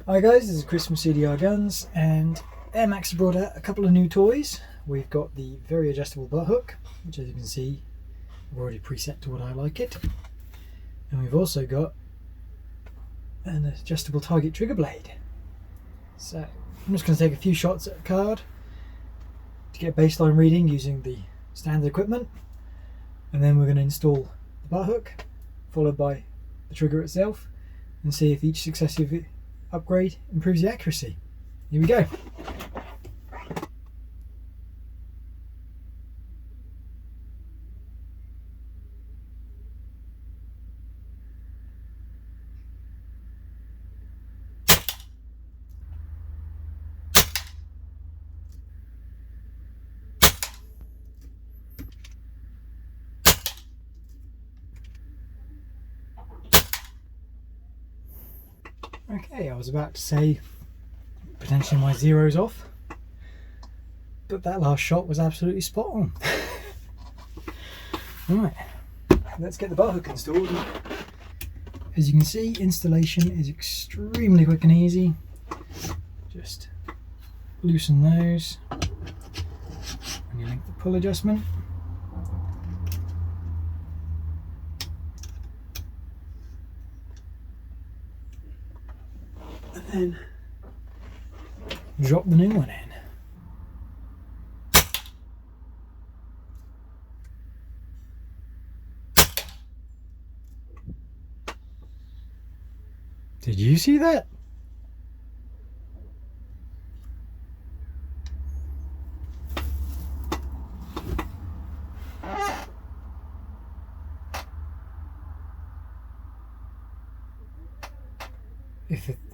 Hi guys, this is Chris from CDRGuns, and AirMaks have brought out a couple of new toys. We've got the very adjustable butt hook, which as you can see I've already preset to what I like it, and we've also got an adjustable target trigger blade. So I'm just going to take a few shots at a card to get a baseline reading using the standard equipment, and then we're going to install the butt hook followed by the trigger itself and see if each successive upgrade improves the accuracy. Here we go. Okay, I was about to say potentially my zero's off, but that last shot was absolutely spot on. Right, let's get the butt hook installed. As you can see, installation is extremely quick and easy. Just loosen those and you link the pull adjustment. And then drop the new one in. Did you see that?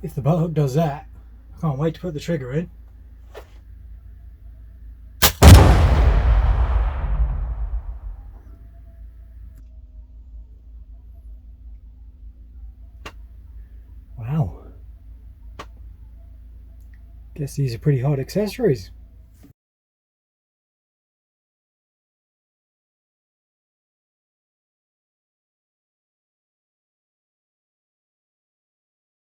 If the butt hook does that, I can't wait to put the trigger in. Wow. Guess these are pretty hard accessories.